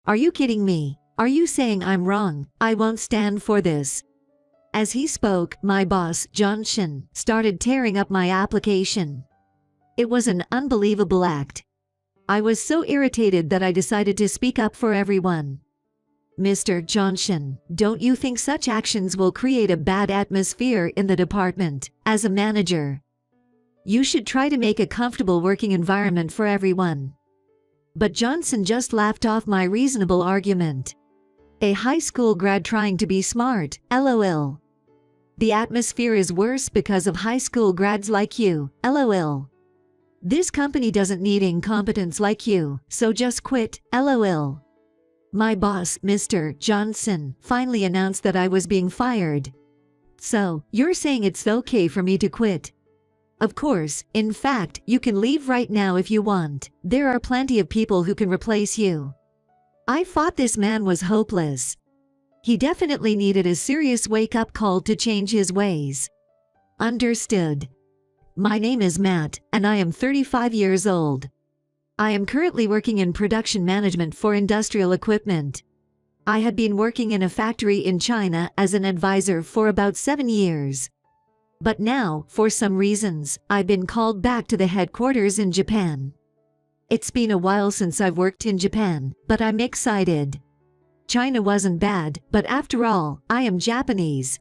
Are you kidding me? Are you saying I'm wrong? I won't stand for this." As he spoke, my boss, Johnson, started tearing up my application. It was an unbelievable act. I was so irritated that I decided to speak up for everyone. "Mr. Johnson, don't you think such actions will create a bad atmosphere in the department? As a manager, you should try to make a comfortable working environment for everyone." But Johnson just laughed off my reasonable argument. "A high school grad trying to be smart, lol. The atmosphere is worse because of high school grads like you, lol. This company doesn't need incompetence like you, so just quit, lol." My boss, Mr. Johnson, finally announced that I was being fired. "So, you're saying it's okay for me to quit?" "Of course, in fact, you can leave right now if you want. There are plenty of people who can replace you." I thought this man was hopeless. He definitely needed a serious wake-up call to change his ways. Understood. My name is Matt, and I am 35 years old. I am currently working in production management for industrial equipment. I had been working in a factory in China as an advisor for about 7 years. But now, for some reasons, I've been called back to the headquarters in Japan. It's been a while since I've worked in Japan, but I'm excited. China wasn't bad, but after all, I am Japanese.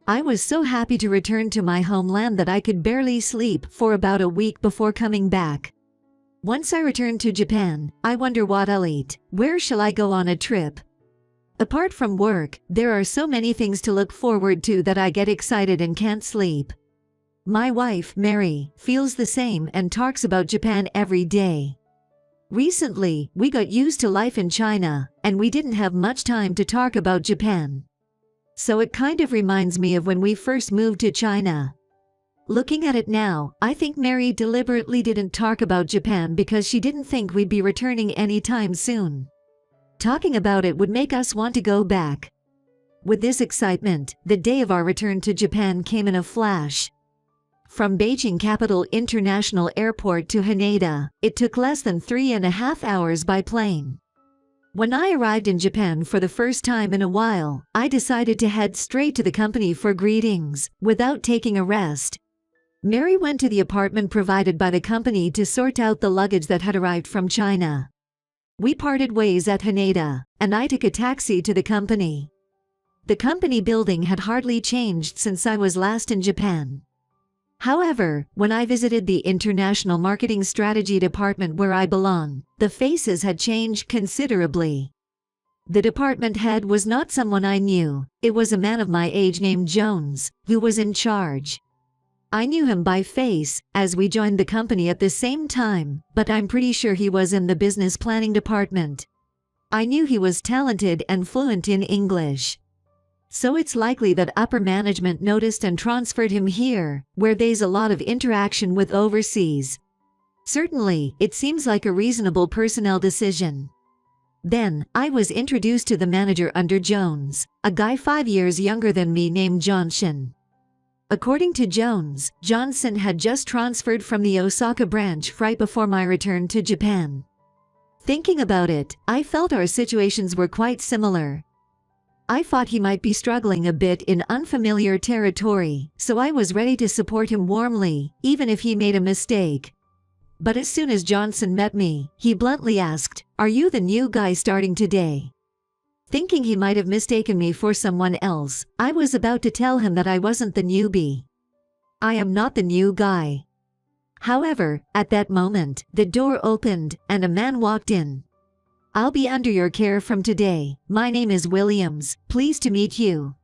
I was so happy to return to my homeland that I could barely sleep for about a week before coming back. Once I return to Japan, I wonder what I'll eat. Where shall I go on a trip? Apart from work, there are so many things to look forward to that I get excited and can't sleep. My wife, Mary, feels the same and talks about Japan every day. Recently, we got used to life in China, and we didn't have much time to talk about Japan. So it kind of reminds me of when we first moved to China. Looking at it now, I think Mary deliberately didn't talk about Japan because she didn't think we'd be returning anytime soon. Talking about it would make us want to go back. With this excitement, the day of our return to Japan came in a flash. From Beijing Capital International Airport to Haneda, it took less than 3.5 hours by plane. When I arrived in Japan for the first time in a while, I decided to head straight to the company for greetings, without taking a rest. Mary went to the apartment provided by the company to sort out the luggage that had arrived from China. We parted ways at Haneda, and I took a taxi to the company. The company building had hardly changed since I was last in Japan. However, when I visited the International Marketing Strategy Department where I belong, the faces had changed considerably. The department head was not someone I knew, it was a man of my age named Jones, who was in charge. I knew him by face, as we joined the company at the same time, but I'm pretty sure he was in the business planning department. I knew he was talented and fluent in English. So it's likely that upper management noticed and transferred him here, where there's a lot of interaction with overseas. Certainly, it seems like a reasonable personnel decision. Then, I was introduced to the manager under Jones, a guy 5 years younger than me named Johnson. According to Jones, Johnson had just transferred from the Osaka branch right before my return to Japan. Thinking about it, I felt our situations were quite similar. I thought he might be struggling a bit in unfamiliar territory, so I was ready to support him warmly, even if he made a mistake. But as soon as Johnson met me, he bluntly asked, "Are you the new guy starting today?" Thinking he might have mistaken me for someone else, I was about to tell him that I wasn't the newbie. I am not the new guy. However, at that moment, the door opened, and a man walked in. "I'll be under your care from today. My name is Williams, pleased to meet you."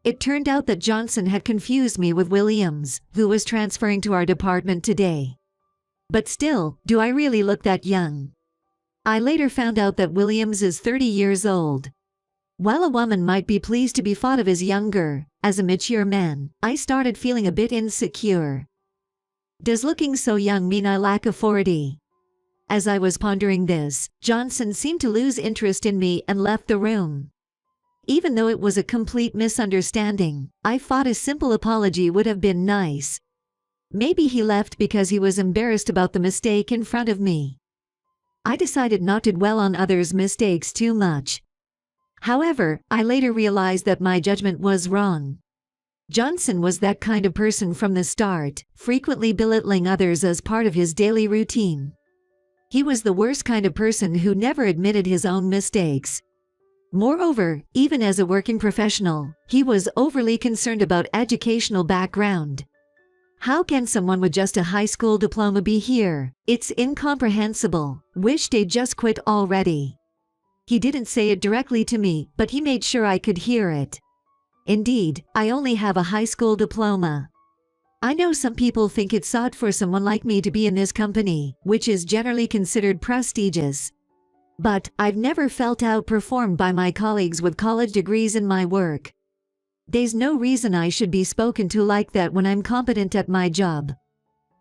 It turned out that Johnson had confused me with Williams, who was transferring to our department today. But still, do I really look that young? I later found out that Williams is 30 years old. While a woman might be pleased to be thought of as younger, as a mature man, I started feeling a bit insecure. Does looking so young mean I lack authority? As I was pondering this, Johnson seemed to lose interest in me and left the room. Even though it was a complete misunderstanding, I thought a simple apology would have been nice. Maybe he left because he was embarrassed about the mistake in front of me. I decided not to dwell on others' mistakes too much. However, I later realized that my judgment was wrong. Johnson was that kind of person from the start, frequently belittling others as part of his daily routine. He was the worst kind of person who never admitted his own mistakes. Moreover, even as a working professional, he was overly concerned about educational background. How can someone with just a high school diploma be here? It's incomprehensible. Wish they'd just quit already. He didn't say it directly to me, but he made sure I could hear it. Indeed, I only have a high school diploma. I know some people think it's odd for someone like me to be in this company, which is generally considered prestigious. But I've never felt outperformed by my colleagues with college degrees in my work. There's no reason I should be spoken to like that when I'm competent at my job.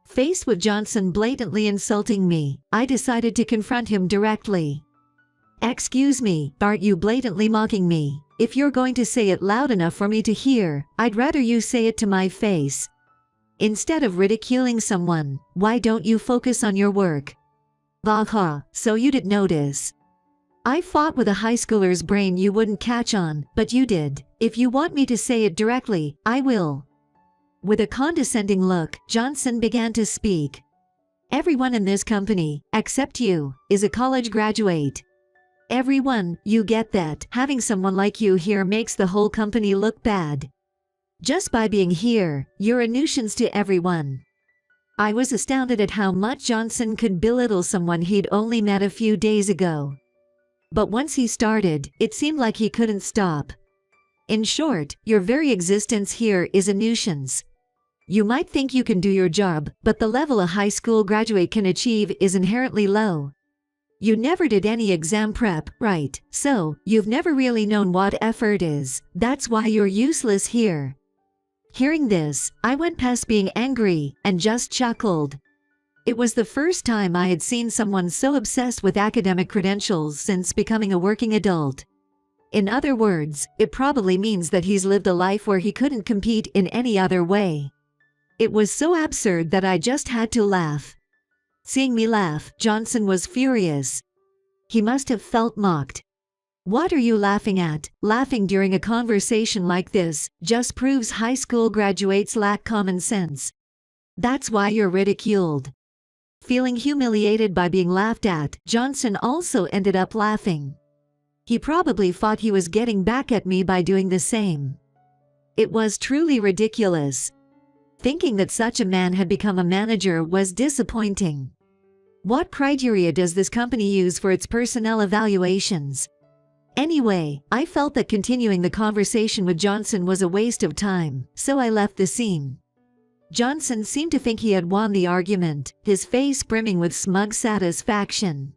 Faced with Johnson blatantly insulting me, I decided to confront him directly. "Excuse me, aren't you blatantly mocking me? If you're going to say it loud enough for me to hear, I'd rather you say it to my face. Instead of ridiculing someone, why don't you focus on your work?" "Aha, so you didn't notice. I fought with a high schooler's brain you wouldn't catch on, but you did. If you want me to say it directly, I will." With a condescending look, Johnson began to speak. "Everyone in this company, except you, is a college graduate. Everyone, you get that. Having someone like you here makes the whole company look bad. Just by being here, you're a nuisance to everyone." I was astounded at how much Johnson could belittle someone he'd only met a few days ago. But once he started, it seemed like he couldn't stop. "In short, your very existence here is a nuisance. You might think you can do your job, but the level a high school graduate can achieve is inherently low. You never did any exam prep, right? So, you've never really known what effort is. That's why you're useless here." Hearing this, I went past being angry and just chuckled. It was the first time I had seen someone so obsessed with academic credentials since becoming a working adult. In other words, it probably means that he's lived a life where he couldn't compete in any other way. It was so absurd that I just had to laugh. Seeing me laugh, Johnson was furious. He must have felt mocked. "What are you laughing at? Laughing during a conversation like this just proves high school graduates lack common sense. That's why you're ridiculed." Feeling humiliated by being laughed at, Johnson also ended up laughing. He probably thought he was getting back at me by doing the same. It was truly ridiculous. Thinking that such a man had become a manager was disappointing. What criteria does this company use for its personnel evaluations? Anyway, I felt that continuing the conversation with Johnson was a waste of time, so I left the scene. Johnson seemed to think he had won the argument, his face brimming with smug satisfaction.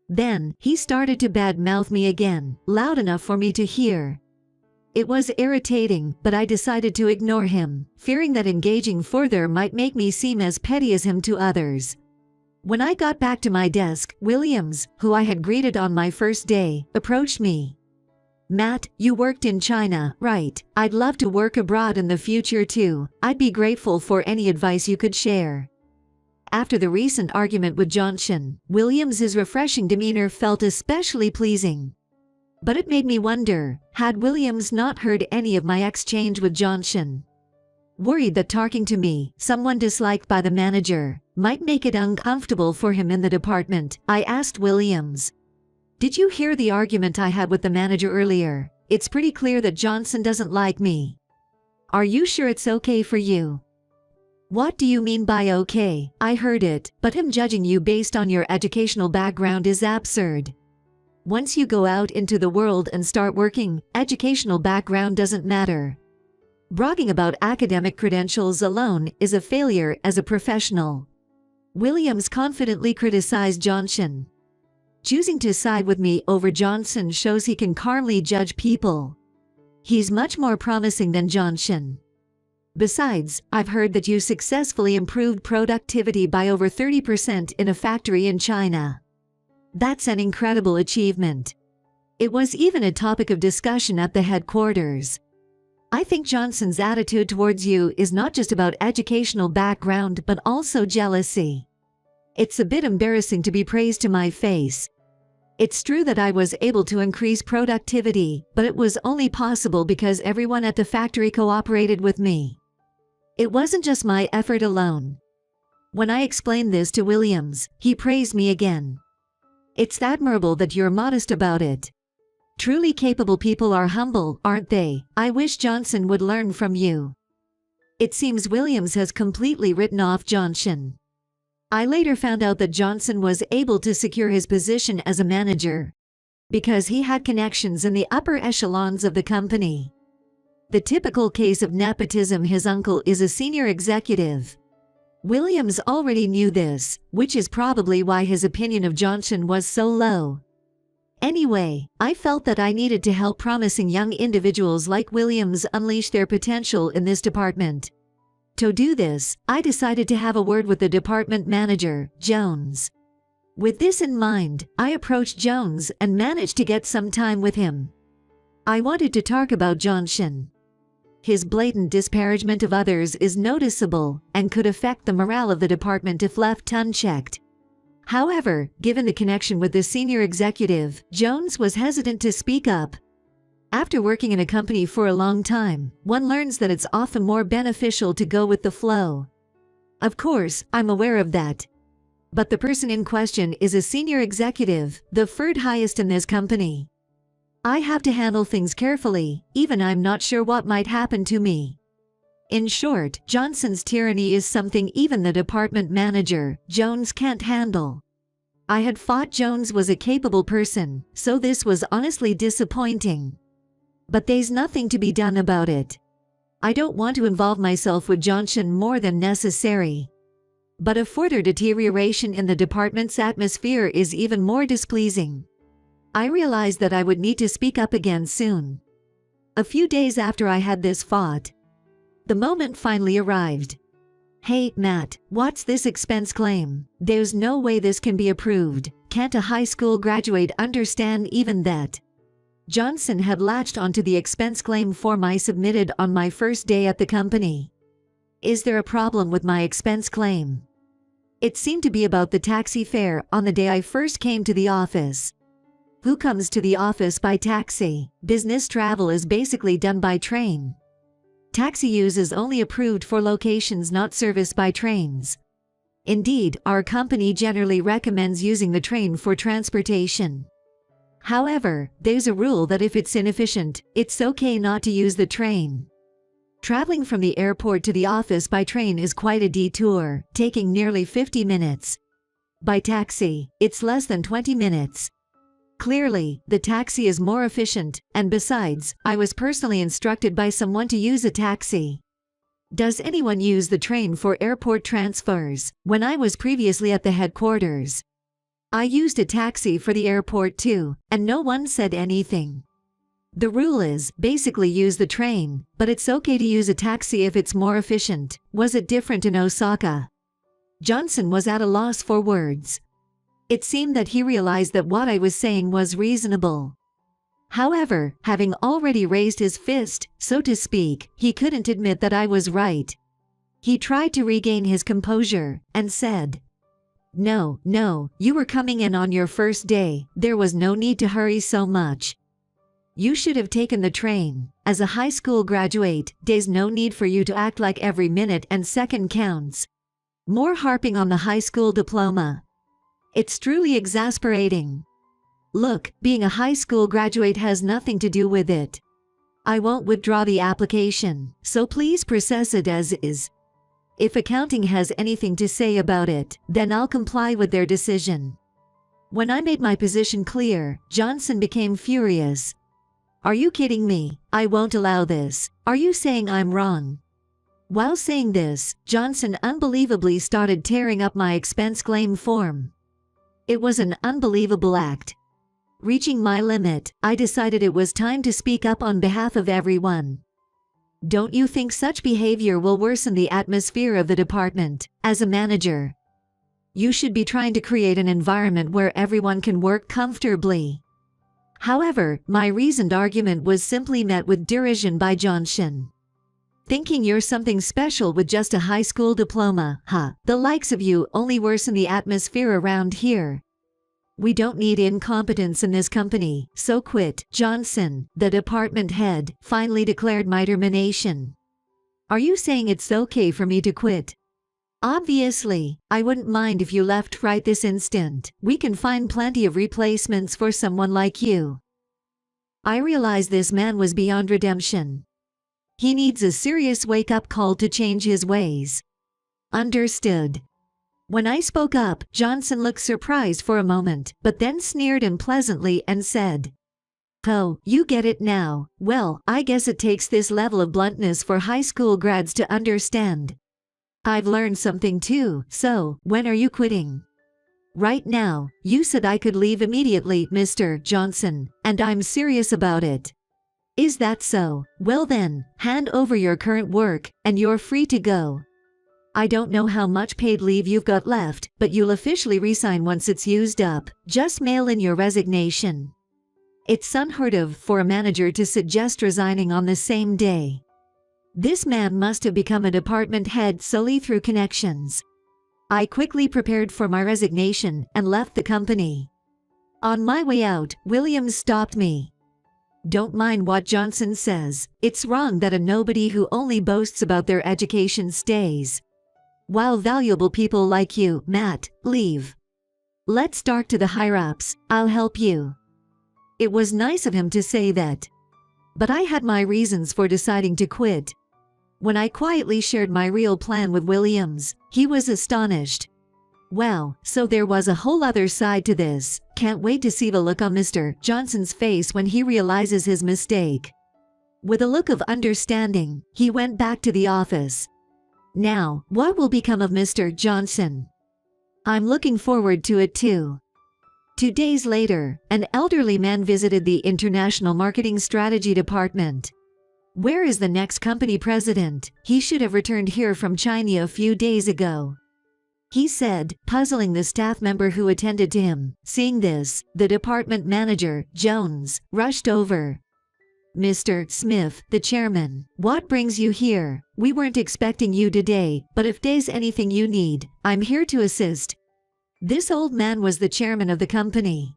Then, he started to badmouth me again, loud enough for me to hear. It was irritating, but I decided to ignore him, fearing that engaging further might make me seem as petty as him to others. When I got back to my desk, Williams, who I had greeted on my first day, approached me. "Matt, you worked in China, right? I'd love to work abroad in the future too. I'd be grateful for any advice you could share." After the recent argument with Johnson, Williams's refreshing demeanor felt especially pleasing. But it made me wonder, had Williams not heard any of my exchange with Johnson? Worried that talking to me, someone disliked by the manager, might make it uncomfortable for him in the department, I asked Williams, "Did you hear the argument I had with the manager earlier? It's pretty clear that Johnson doesn't like me. Are you sure it's okay for you?" "What do you mean by okay? I heard it, but him judging you based on your educational background is absurd. Once you go out into the world and start working, educational background doesn't matter. Bragging about academic credentials alone is a failure as a professional." Williams confidently criticized Johnson. Choosing to side with me over Johnson shows he can calmly judge people. He's much more promising than Johnson. Besides, I've heard that you successfully improved productivity by over 30% in a factory in China. That's an incredible achievement. It was even a topic of discussion at the headquarters. I think Johnson's attitude towards you is not just about educational background but also jealousy. It's a bit embarrassing to be praised to my face. It's true that I was able to increase productivity, but it was only possible because everyone at the factory cooperated with me. It wasn't just my effort alone. When I explained this to Williams, he praised me again. It's admirable that you're modest about it. Truly capable people are humble, aren't they? I wish Johnson would learn from you. It seems Williams has completely written off Johnson. I later found out that Johnson was able to secure his position as a manager because he had connections in the upper echelons of the company. The typical case of nepotism: his uncle is a senior executive. Williams already knew this, which is probably why his opinion of Johnson was so low. Anyway, I felt that I needed to help promising young individuals like Williams unleash their potential in this department. To do this, I decided to have a word with the department manager, Jones. With this in mind, I approached Jones and managed to get some time with him. I wanted to talk about Johnson. His blatant disparagement of others is noticeable and could affect the morale of the department if left unchecked. However, given the connection with the senior executive, Jones was hesitant to speak up. After working in a company for a long time, one learns that it's often more beneficial to go with the flow. Of course, I'm aware of that. But the person in question is a senior executive, the third highest in this company. I have to handle things carefully, even I'm not sure what might happen to me. In short, Johnson's tyranny is something even the department manager, Jones, can't handle. I had thought Jones was a capable person, so this was honestly disappointing. But there's nothing to be done about it. I don't want to involve myself with Johnson more than necessary. But a further deterioration in the department's atmosphere is even more displeasing. I realized that I would need to speak up again soon. A few days after I had this thought, the moment finally arrived. Hey, Matt, what's this expense claim? There's no way this can be approved. Can't a high school graduate understand even that? Johnson had latched onto the expense claim form I submitted on my first day at the company. Is there a problem with my expense claim? It seemed to be about the taxi fare on the day I first came to the office. Who comes to the office by taxi? Business travel is basically done by train. Taxi use is only approved for locations not serviced by trains. Indeed, our company generally recommends using the train for transportation. However, there's a rule that if it's inefficient, it's okay not to use the train. Traveling from the airport to the office by train is quite a detour, taking nearly 50 minutes. By taxi, it's less than 20 minutes. Clearly, the taxi is more efficient, and besides, I was personally instructed by someone to use a taxi. Does anyone use the train for airport transfers? When I was previously at the headquarters, I used a taxi for the airport too, and no one said anything. The rule is, basically use the train, but it's okay to use a taxi if it's more efficient. Was it different in Osaka? Johnson was at a loss for words. It seemed that he realized that what I was saying was reasonable. However, having already raised his fist, so to speak, he couldn't admit that I was right. He tried to regain his composure, and said, No, you were coming in on your first day, there was no need to hurry so much. You should have taken the train. As a high school graduate, there's no need for you to act like every minute and second counts. More harping on the high school diploma. It's truly exasperating. Look, being a high school graduate has nothing to do with it. I won't withdraw the application, so please process it as is. If accounting has anything to say about it, then I'll comply with their decision. When I made my position clear, Johnson became furious. Are you kidding me? I won't allow this. Are you saying I'm wrong? While saying this, Johnson unbelievably started tearing up my expense claim form. It was an unbelievable act. Reaching my limit, I decided it was time to speak up on behalf of everyone. Don't you think such behavior will worsen the atmosphere of the department? As a manager, you should be trying to create an environment where everyone can work comfortably. However, my reasoned argument was simply met with derision by Johnson. Thinking you're something special with just a high school diploma, huh? The likes of you only worsen the atmosphere around here. We don't need incompetence in this company, so quit. Johnson, the department head, finally declared my termination. Are you saying it's okay for me to quit? Obviously, I wouldn't mind if you left right this instant. We can find plenty of replacements for someone like you. I realized this man was beyond redemption. He needs a serious wake-up call to change his ways. Understood. When I spoke up, Johnson looked surprised for a moment, but then sneered unpleasantly and said, "Oh, you get it now. Well, I guess it takes this level of bluntness for high school grads to understand. I've learned something too, so, when are you quitting?" "Right now. You said I could leave immediately, Mr. Johnson, and I'm serious about it." "Is that so? Well then, hand over your current work, and you're free to go. I don't know how much paid leave you've got left, but you'll officially resign once it's used up. Just mail in your resignation." It's unheard of for a manager to suggest resigning on the same day. This man must have become a department head solely through connections. I quickly prepared for my resignation and left the company. On my way out, Williams stopped me. "Don't mind what Johnson says. It's wrong that a nobody who only boasts about their education stays, while valuable people like you, Matt, leave. Let's talk to the higher-ups. I'll help you." It was nice of him to say that. But I had my reasons for deciding to quit. When I quietly shared my real plan with Williams, he was astonished. Wow, so there was a whole other side to this. Can't wait to see the look on Mr. Johnson's face when he realizes his mistake. With a look of understanding, he went back to the office. Now, what will become of Mr. Johnson? I'm looking forward to it too. 2 days later, an elderly man visited the International Marketing Strategy Department. "Where is the next company president? He should have returned here from China a few days ago," he said, puzzling the staff member who attended to him. Seeing this, the department manager, Jones, rushed over. "Mr. Smith, the chairman, what brings you here? We weren't expecting you today, but if there's anything you need, I'm here to assist." This old man was the chairman of the company.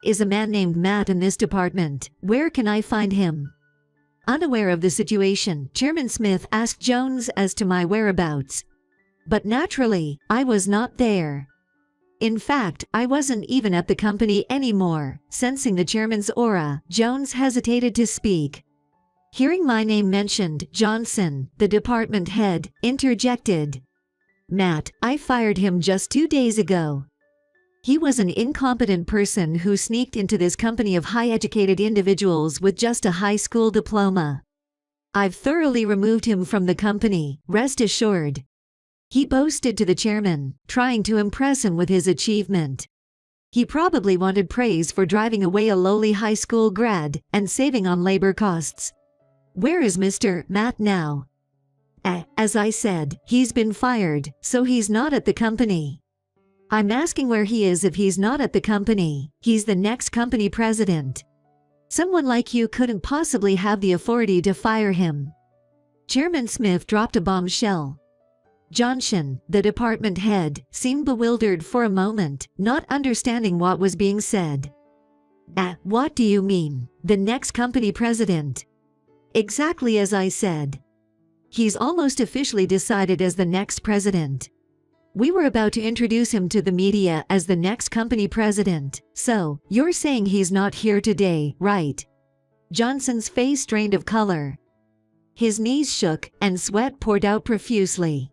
"Is a man named Matt in this department? Where can I find him?" Unaware of the situation, Chairman Smith asked Jones as to my whereabouts. But naturally, I was not there. In fact, I wasn't even at the company anymore. Sensing the chairman's aura, Jones hesitated to speak. Hearing my name mentioned, Johnson, the department head, interjected. "Matt, I fired him just 2 days ago. He was an incompetent person who sneaked into this company of high-educated individuals with just a high school diploma. I've thoroughly removed him from the company, rest assured." He boasted to the chairman, trying to impress him with his achievement. He probably wanted praise for driving away a lowly high school grad and saving on labor costs. "Where is Mr. Matt now?" As I said, he's been fired, so he's not at the company." "I'm asking where he is if he's not at the company. He's the next company president. Someone like you couldn't possibly have the authority to fire him." Chairman Smith dropped a bombshell. Johnson, the department head, seemed bewildered for a moment, not understanding what was being said. What do you mean, the next company president?" "Exactly as I said. He's almost officially decided as the next president. We were about to introduce him to the media as the next company president, so, you're saying he's not here today, right?" Johnson's face drained of color. His knees shook, and sweat poured out profusely.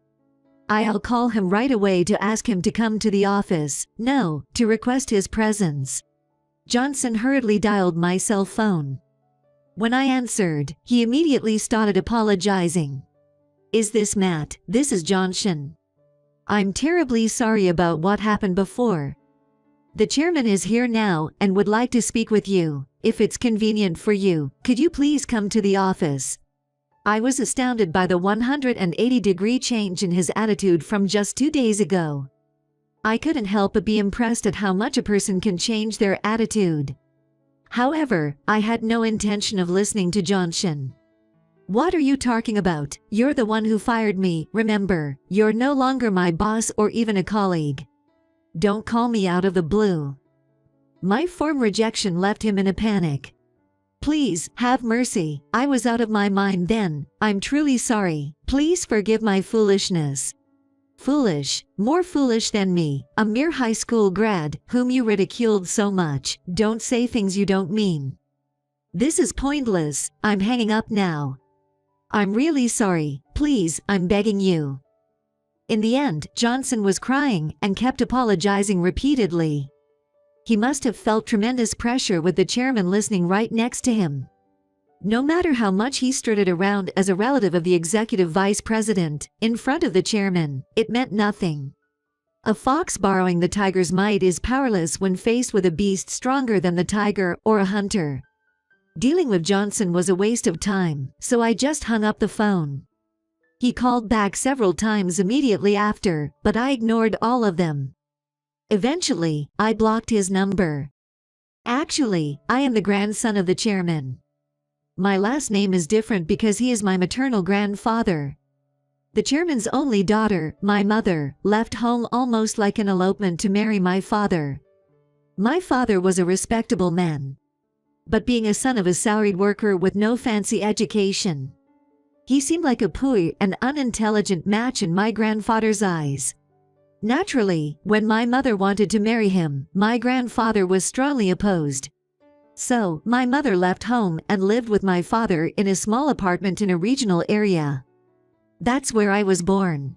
"I'll call him right away to ask him to come to the office, no, to request his presence." Johnson hurriedly dialed my cell phone. When I answered, he immediately started apologizing. "Is this Matt? This is Johnson. I'm terribly sorry about what happened before. The chairman is here now and would like to speak with you. If it's convenient for you, could you please come to the office?" I was astounded by the 180-degree change in his attitude from just 2 days ago. I couldn't help but be impressed at how much a person can change their attitude. However, I had no intention of listening to Johnson. What are you talking about? You're the one who fired me, remember? You're no longer my boss or even a colleague. Don't call me out of the blue. My firm rejection left him in a panic. Please, have mercy. I was out of my mind then. I'm truly sorry. Please forgive my foolishness. Foolish, more foolish than me, a mere high school grad, whom you ridiculed so much. Don't say things you don't mean. This is pointless. I'm hanging up now. I'm really sorry. Please, I'm begging you. In the end, Johnson was crying and kept apologizing repeatedly. He must have felt tremendous pressure with the chairman listening right next to him. No matter how much he strutted around as a relative of the executive vice president, in front of the chairman, it meant nothing. A fox borrowing the tiger's might is powerless when faced with a beast stronger than the tiger or a hunter. Dealing with Johnson was a waste of time, so I just hung up the phone. He called back several times immediately after, but I ignored all of them. Eventually, I blocked his number. Actually, I am the grandson of the chairman. My last name is different because he is my maternal grandfather. The chairman's only daughter, my mother, left home almost like an elopement to marry my father. My father was a respectable man. But being a son of a salaried worker with no fancy education, he seemed like a poor and unintelligent match in my grandfather's eyes. Naturally, when my mother wanted to marry him, my grandfather was strongly opposed. So, my mother left home and lived with my father in a small apartment in a regional area. That's where I was born.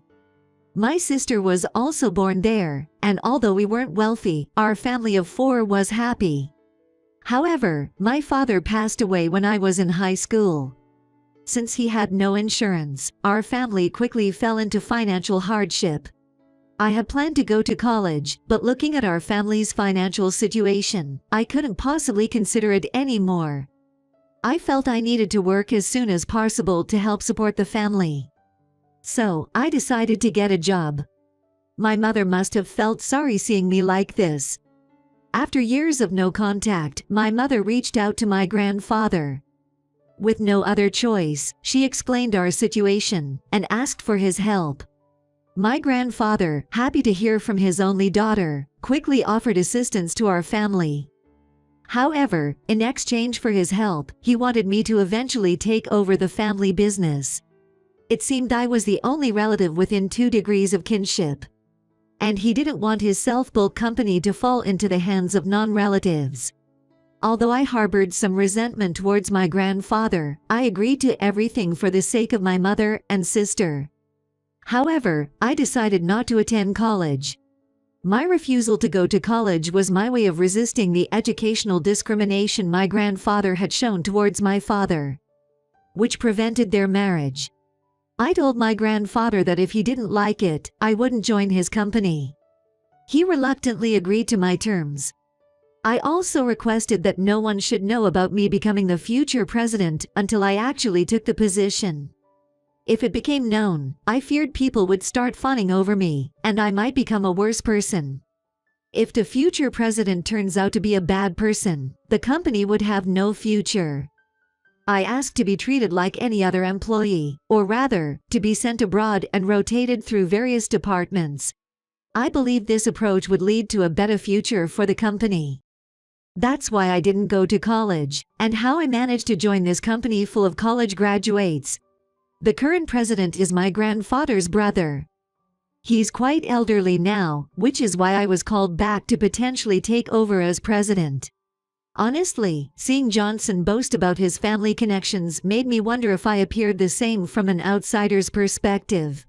My sister was also born there, and although we weren't wealthy, our family of 4 was happy. However, my father passed away when I was in high school. Since he had no insurance, our family quickly fell into financial hardship. I had planned to go to college, but looking at our family's financial situation, I couldn't possibly consider it anymore. I felt I needed to work as soon as possible to help support the family. So, I decided to get a job. My mother must have felt sorry seeing me like this. After years of no contact, my mother reached out to my grandfather. With no other choice, she explained our situation and asked for his help. My grandfather, happy to hear from his only daughter, quickly offered assistance to our family. However, in exchange for his help, he wanted me to eventually take over the family business. It seemed I was the only relative within 2 degrees of kinship. And he didn't want his self-built company to fall into the hands of non-relatives. Although I harbored some resentment towards my grandfather, I agreed to everything for the sake of my mother and sister. However, I decided not to attend college. My refusal to go to college was my way of resisting the educational discrimination my grandfather had shown towards my father, which prevented their marriage. I told my grandfather that if he didn't like it, I wouldn't join his company. He reluctantly agreed to my terms. I also requested that no one should know about me becoming the future president until I actually took the position. If it became known, I feared people would start fawning over me, and I might become a worse person. If the future president turns out to be a bad person, the company would have no future. I asked to be treated like any other employee, or rather, to be sent abroad and rotated through various departments. I believed this approach would lead to a better future for the company. That's why I didn't go to college, and how I managed to join this company full of college graduates. The current president is my grandfather's brother. He's quite elderly now, which is why I was called back to potentially take over as president. Honestly, seeing Johnson boast about his family connections made me wonder if I appeared the same from an outsider's perspective.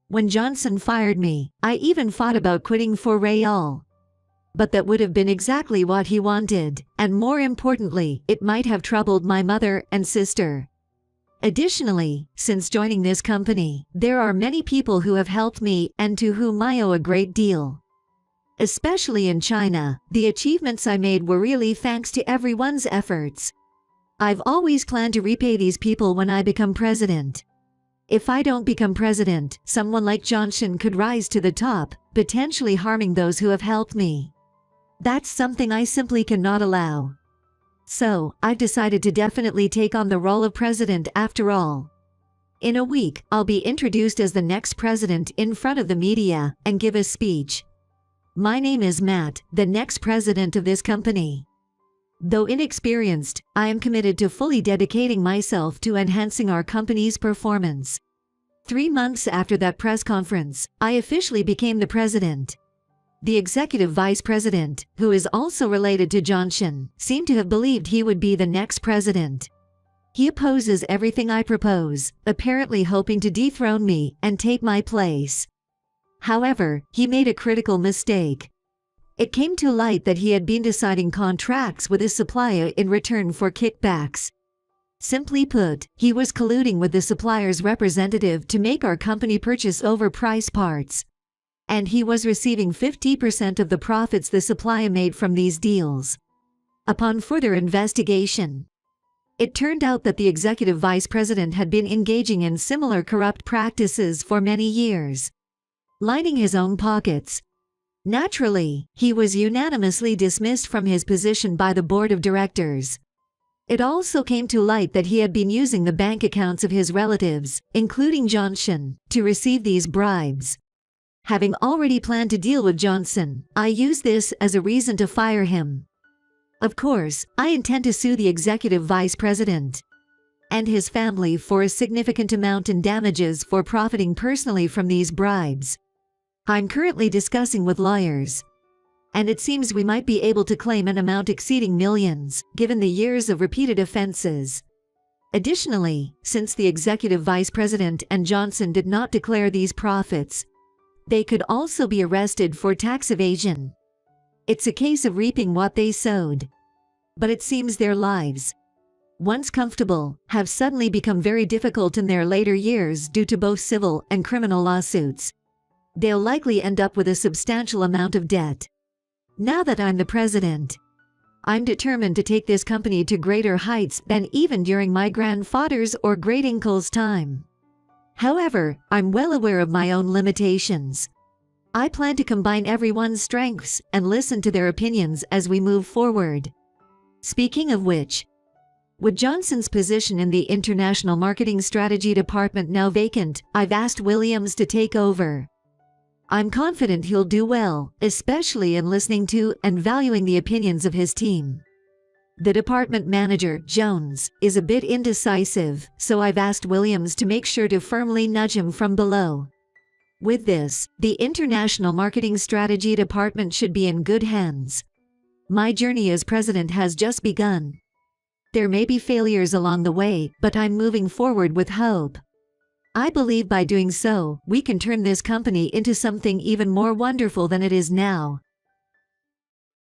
When Johnson fired me, I even thought about quitting for Real. But that would have been exactly what he wanted, and more importantly, it might have troubled my mother and sister. Additionally, since joining this company, there are many people who have helped me and to whom I owe a great deal. Especially in China, the achievements I made were really thanks to everyone's efforts. I've always planned to repay these people when I become president. If I don't become president, someone like Johnson could rise to the top, potentially harming those who have helped me. That's something I simply cannot allow. So, I've decided to definitely take on the role of president after all. In a week, I'll be introduced as the next president in front of the media and give a speech. My name is Matt, the next president of this company. Though inexperienced, I am committed to fully dedicating myself to enhancing our company's performance. 3 months after that press conference, I officially became the president. The executive vice president, who is also related to Johnson, seemed to have believed he would be the next president. He opposes everything I propose, apparently hoping to dethrone me and take my place. However, he made a critical mistake. It came to light that he had been deciding contracts with his supplier in return for kickbacks. Simply put, he was colluding with the supplier's representative to make our company purchase overpriced parts. And he was receiving 50% of the profits the supplier made from these deals. Upon further investigation, it turned out that the executive vice president had been engaging in similar corrupt practices for many years, lining his own pockets. Naturally, he was unanimously dismissed from his position by the board of directors. It also came to light that he had been using the bank accounts of his relatives, including Johnson, to receive these bribes. Having already planned to deal with Johnson, I used this as a reason to fire him. Of course, I intend to sue the executive vice president and his family for a significant amount in damages for profiting personally from these bribes. I'm currently discussing with lawyers, and it seems we might be able to claim an amount exceeding millions, given the years of repeated offenses. Additionally, since the executive vice president and Johnson did not declare these profits, they could also be arrested for tax evasion. It's a case of reaping what they sowed. But it seems their lives, once comfortable, have suddenly become very difficult in their later years due to both civil and criminal lawsuits. They'll likely end up with a substantial amount of debt. Now that I'm the president, I'm determined to take this company to greater heights than even during my grandfather's or great-uncle's time. However, I'm well aware of my own limitations. I plan to combine everyone's strengths and listen to their opinions as we move forward. Speaking of which, with Johnson's position in the International Marketing Strategy Department now vacant, I've asked Williams to take over. I'm confident he'll do well, especially in listening to and valuing the opinions of his team. The department manager, Jones, is a bit indecisive, so I've asked Williams to make sure to firmly nudge him from below. With this, the International Marketing Strategy Department should be in good hands. My journey as president has just begun. There may be failures along the way, but I'm moving forward with hope. I believe by doing so, we can turn this company into something even more wonderful than it is now.